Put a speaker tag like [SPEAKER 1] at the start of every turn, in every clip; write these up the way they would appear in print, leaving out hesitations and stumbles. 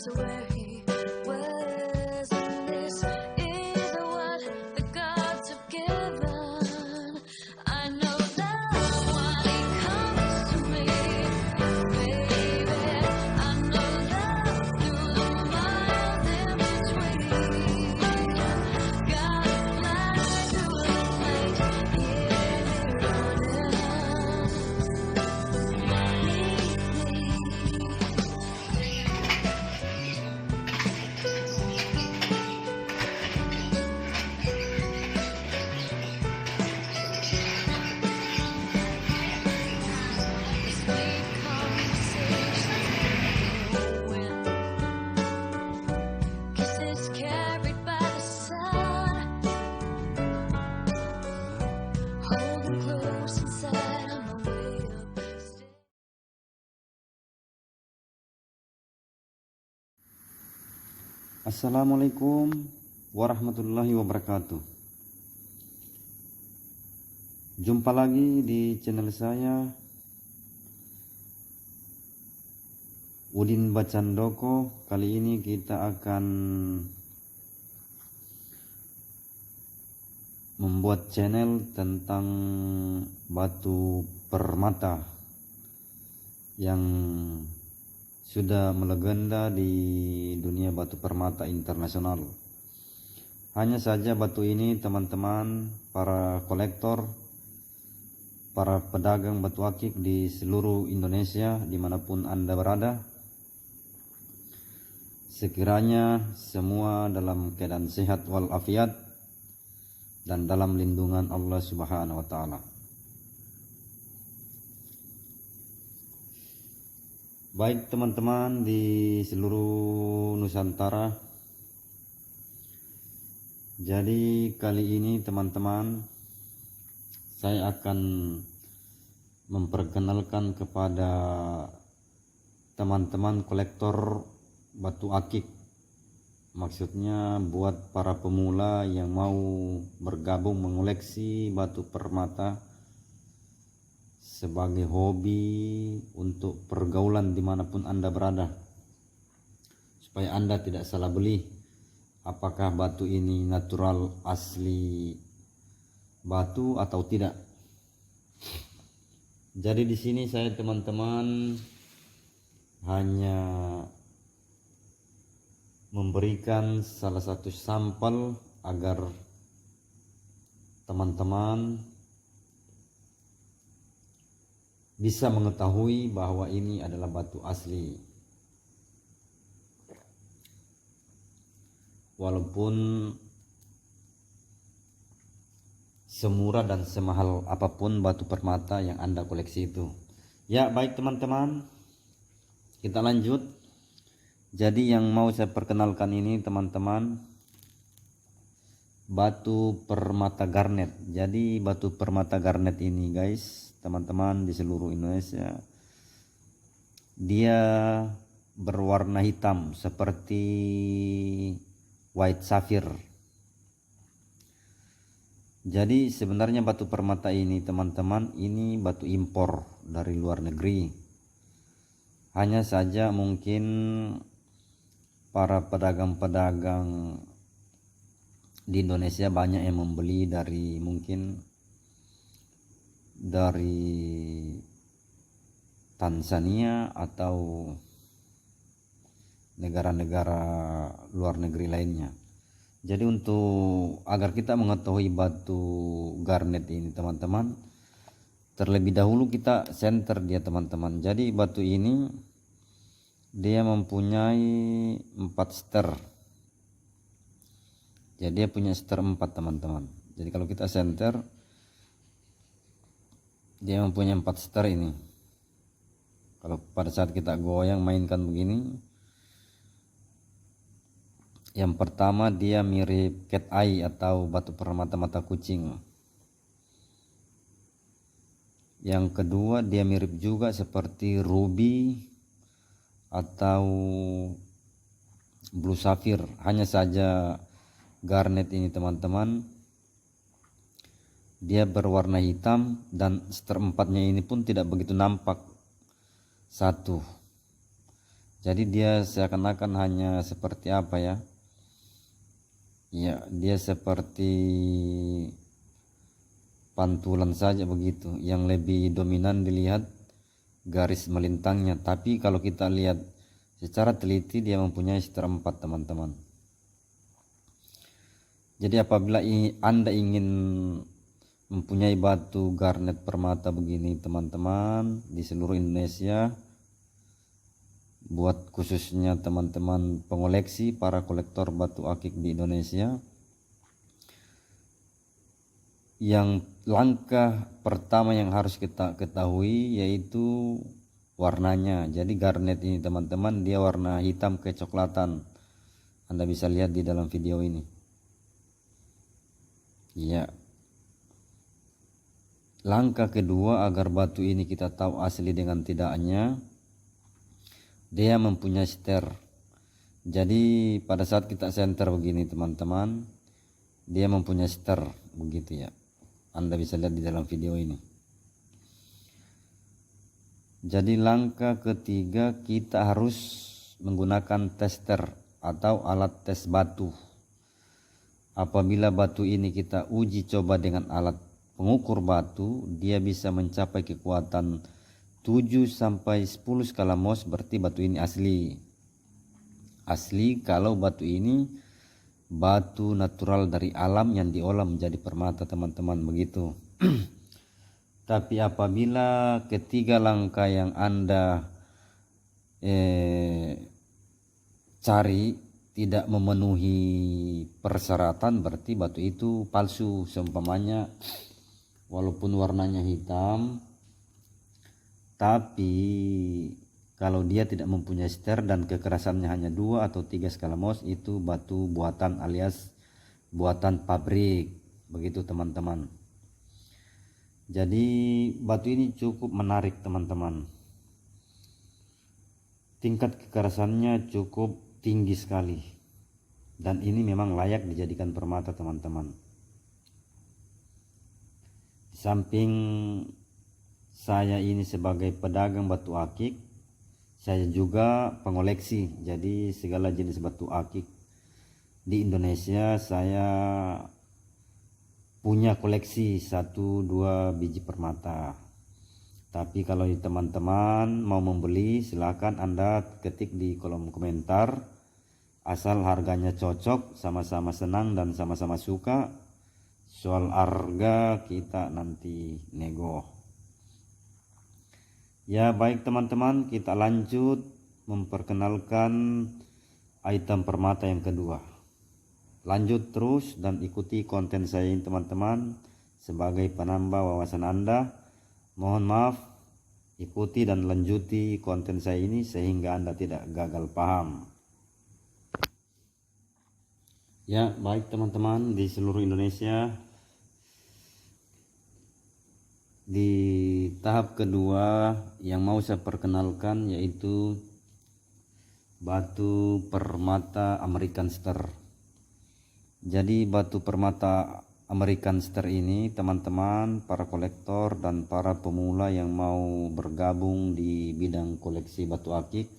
[SPEAKER 1] is where he was, and this is what the gods have given. I know that's why he comes to me, baby. I know that through the miles in between, got a flash through the night, hear me running. Sweet conversations when kisses carried by the sun, holding close inside on my way up.
[SPEAKER 2] Assalamualaikum warahmatullahi wabarakatuh. Jumpa lagi di channel saya Udin Bacandoko. Kali ini kita akan membuat channel tentang batu permata yang sudah melegenda di dunia batu permata internasional. Hanya saja batu ini teman-teman, para kolektor, para pedagang batu akik di seluruh Indonesia dimanapun Anda berada, sekiranya semua dalam keadaan sehat walafiat dan dalam lindungan Allah Subhanahu wa Ta'ala. Baik teman-teman di seluruh Nusantara, jadi kali ini teman-teman saya akan memperkenalkan kepada teman-teman kolektor batu akik. Maksudnya buat para pemula yang mau bergabung mengoleksi batu permata sebagai hobi untuk pergaulan dimanapun Anda berada, supaya Anda tidak salah beli apakah batu ini natural asli batu atau tidak. Jadi di sini saya teman-teman hanya memberikan salah satu sampel agar teman-teman bisa mengetahui bahwa ini adalah batu asli. Walaupun semurah dan semahal apapun batu permata yang Anda koleksi itu. Ya, baik teman-teman, kita lanjut. Jadi yang mau saya perkenalkan ini teman-teman, batu permata garnet. Jadi batu permata garnet ini guys, teman-teman di seluruh Indonesia, dia berwarna hitam seperti white sapphire. Jadi sebenarnya batu permata ini teman-teman, ini batu impor dari luar negeri. Hanya saja mungkin para pedagang-pedagang di Indonesia banyak yang membeli dari Tanzania atau negara-negara luar negeri lainnya. Jadi untuk agar kita mengetahui batu garnet ini teman-teman, terlebih dahulu kita center dia teman-teman. Jadi batu ini dia mempunyai 4 ster. Jadi dia punya ster 4 teman-teman. Jadi kalau kita center, dia mempunyai 4 ster ini. Kalau pada saat kita goyang mainkan begini, yang pertama dia mirip cat eye atau batu permata mata kucing. Yang kedua dia mirip juga seperti ruby atau blue sapphire. Hanya saja garnet ini teman-teman, dia berwarna hitam dan ster 4-nya ini pun tidak begitu nampak satu. Jadi dia seakan-akan hanya seperti apa ya? Ya, dia seperti pantulan saja begitu. Yang lebih dominan dilihat garis melintangnya. Tapi kalau kita lihat secara teliti dia mempunyai seter 4 teman-teman. Jadi apabila Anda ingin mempunyai batu garnet permata begini teman-teman di seluruh Indonesia, buat khususnya teman-teman pengoleksi, para kolektor batu akik di Indonesia, yang langkah pertama yang harus kita ketahui yaitu warnanya. Jadi garnet ini teman-teman dia warna hitam kecoklatan. Anda bisa lihat di dalam video ini. Ya. Langkah kedua agar batu ini kita tahu asli dengan tidaknya, dia mempunyai seter. Jadi pada saat kita senter begini teman-teman, dia mempunyai seter begitu ya. Anda bisa lihat di dalam video ini. Jadi langkah ketiga kita harus menggunakan tester atau alat tes batu. Apabila batu ini kita uji coba dengan alat pengukur batu, dia bisa mencapai kekuatan 7 sampai 10 skala Mohs, berarti batu ini asli. Asli kalau batu ini batu natural dari alam yang diolah menjadi permata teman-teman begitu. Tapi apabila ketiga langkah yang Anda cari tidak memenuhi persyaratan, berarti batu itu palsu. Seumpamanya walaupun warnanya hitam, tapi kalau dia tidak mempunyai seter dan kekerasannya hanya 2 atau 3 skala Mohs, itu batu buatan alias buatan pabrik begitu teman-teman. Jadi batu ini cukup menarik teman-teman, tingkat kekerasannya cukup tinggi sekali, dan ini memang layak dijadikan permata teman-teman. Di samping saya ini sebagai pedagang batu akik, saya juga pengoleksi. Jadi segala jenis batu akik di Indonesia saya punya koleksi 1-2 biji permata. Tapi kalau teman-teman mau membeli, silakan Anda ketik di kolom komentar, asal harganya cocok, sama-sama senang dan sama-sama suka. Soal harga kita nanti nego. Ya baik teman-teman, kita lanjut memperkenalkan item permata yang kedua. Lanjut terus dan ikuti konten saya ini teman-teman sebagai penambah wawasan Anda. Mohon maaf, ikuti dan lanjuti konten saya ini sehingga Anda tidak gagal paham. Ya baik teman-teman di seluruh Indonesia, di tahap kedua yang mau saya perkenalkan yaitu batu permata American Star. Jadi batu permata American Star ini teman-teman, para kolektor dan para pemula yang mau bergabung di bidang koleksi batu akik.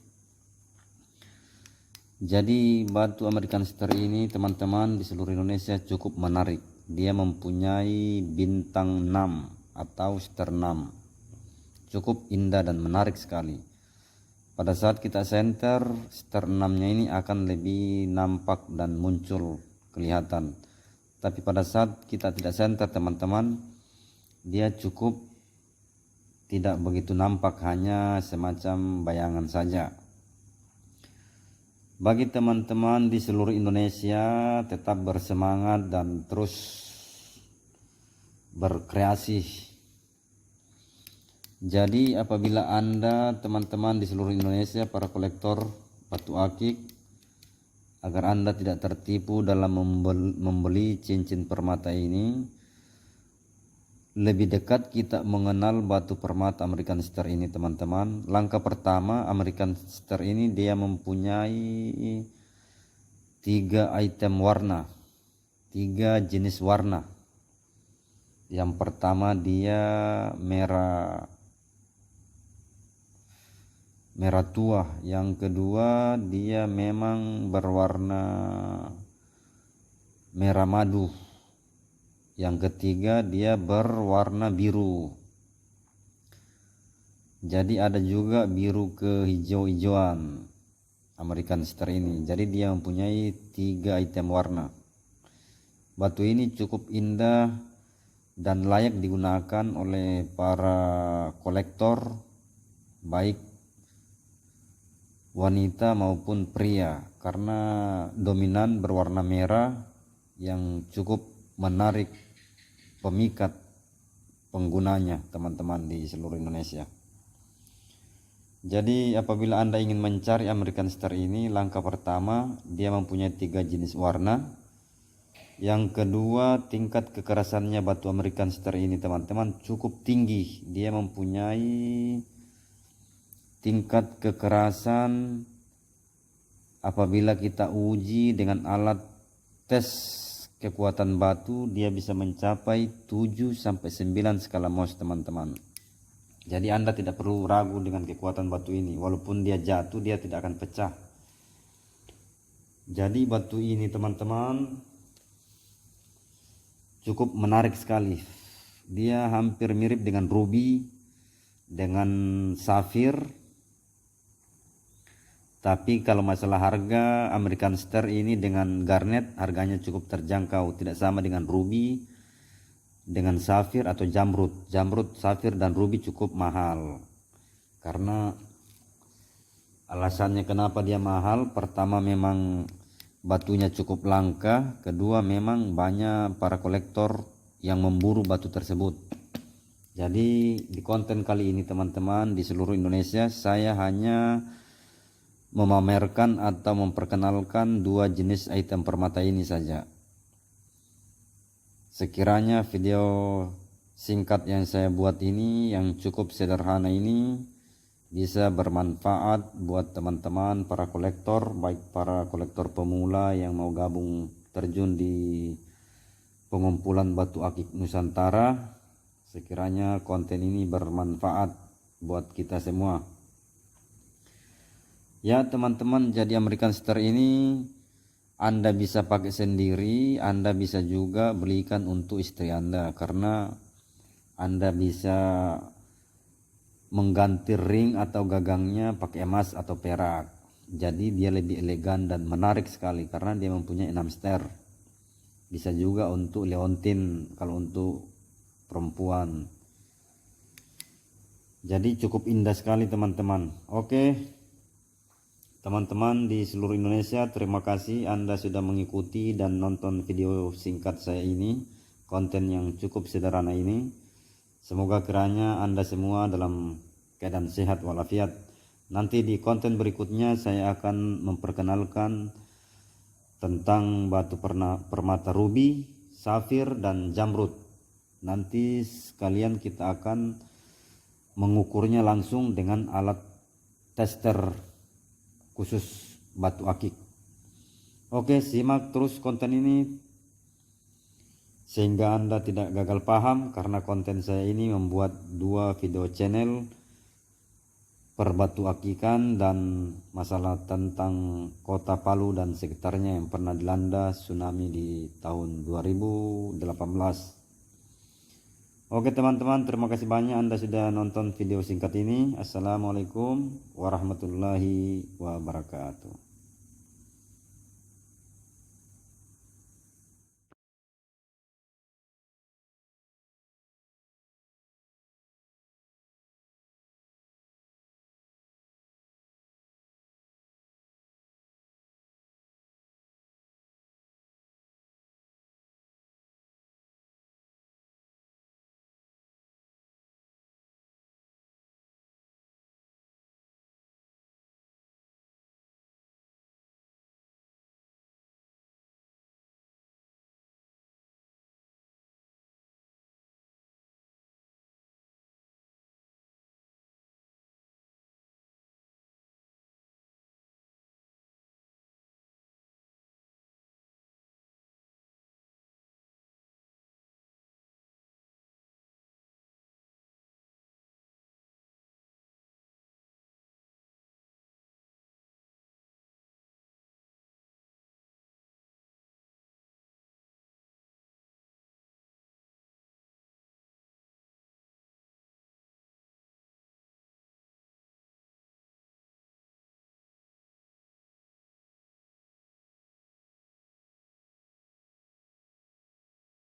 [SPEAKER 2] Jadi batu American Star ini teman-teman di seluruh Indonesia cukup menarik. Dia mempunyai bintang 6 atau star 6. Cukup indah dan menarik sekali. Pada saat kita senter, star 6-nya ini akan lebih nampak dan muncul kelihatan. Tapi pada saat kita tidak senter teman-teman, dia cukup tidak begitu nampak, hanya semacam bayangan saja. Bagi teman-teman di seluruh Indonesia, tetap bersemangat dan terus berkreasi. Jadi apabila Anda teman-teman di seluruh Indonesia, para kolektor batu akik, agar Anda tidak tertipu dalam membeli cincin permata ini, lebih dekat kita mengenal batu permata American Star ini teman-teman. Langkah pertama, American Star ini dia mempunyai 3 item warna, 3 jenis warna. Yang pertama dia merah merah tua. Yang kedua dia memang berwarna merah madu. Yang ketiga dia berwarna biru. Jadi ada juga biru kehijau-hijauan American Star ini. Jadi dia mempunyai 3 item warna. Batu ini cukup indah dan layak digunakan oleh para kolektor, baik wanita maupun pria, karena dominan berwarna merah yang cukup menarik pemikat penggunanya teman-teman di seluruh Indonesia. Jadi apabila Anda ingin mencari American Star ini, langkah pertama dia mempunyai 3 jenis warna. Yang kedua, tingkat kekerasannya batu American Star ini teman-teman cukup tinggi. Dia mempunyai tingkat kekerasan apabila kita uji dengan alat tes kekuatan batu, dia bisa mencapai 7 sampai 9 skala Mohs teman-teman. Jadi Anda tidak perlu ragu dengan kekuatan batu ini. Walaupun dia jatuh, dia tidak akan pecah. Jadi batu ini teman-teman cukup menarik sekali. Dia hampir mirip dengan ruby, dengan safir. Tapi kalau masalah harga, American Star ini dengan garnet harganya cukup terjangkau. Tidak sama dengan ruby, dengan safir atau jamrud. Jamrud, safir dan ruby cukup mahal. Karena alasannya kenapa dia mahal, pertama memang batunya cukup langka, kedua memang banyak para kolektor yang memburu batu tersebut. Jadi di konten kali ini teman-teman, di seluruh Indonesia saya hanya memamerkan atau memperkenalkan 2 jenis item permata ini saja. Sekiranya video singkat yang saya buat ini, yang cukup sederhana ini, bisa bermanfaat buat teman-teman para kolektor, baik para kolektor pemula yang mau gabung terjun di pengumpulan batu akik Nusantara. Sekiranya konten ini bermanfaat buat kita semua. Ya teman-teman, jadi American Star ini Anda bisa pakai sendiri, Anda bisa juga belikan untuk istri Anda, karena Anda bisa mengganti ring atau gagangnya pakai emas atau perak. Jadi dia lebih elegan dan menarik sekali karena dia mempunyai 6 star. Bisa juga untuk leontin kalau untuk perempuan. Jadi cukup indah sekali teman-teman. Oke. Teman-teman di seluruh Indonesia, terima kasih Anda sudah mengikuti dan nonton video singkat saya ini, konten yang cukup sederhana ini. Semoga kiranya Anda semua dalam keadaan sehat walafiat. Nanti di konten berikutnya saya akan memperkenalkan tentang batu permata ruby, safir, dan jamrud. Nanti sekalian kita akan mengukurnya langsung dengan alat tester khusus batu akik. Oke, simak terus konten ini sehingga Anda tidak gagal paham, karena konten saya ini membuat 2 video channel per batu akikan dan masalah tentang kota Palu dan sekitarnya yang pernah dilanda tsunami di tahun 2018. Oke teman-teman, terima kasih banyak Anda sudah nonton video singkat ini. Assalamualaikum warahmatullahi wabarakatuh.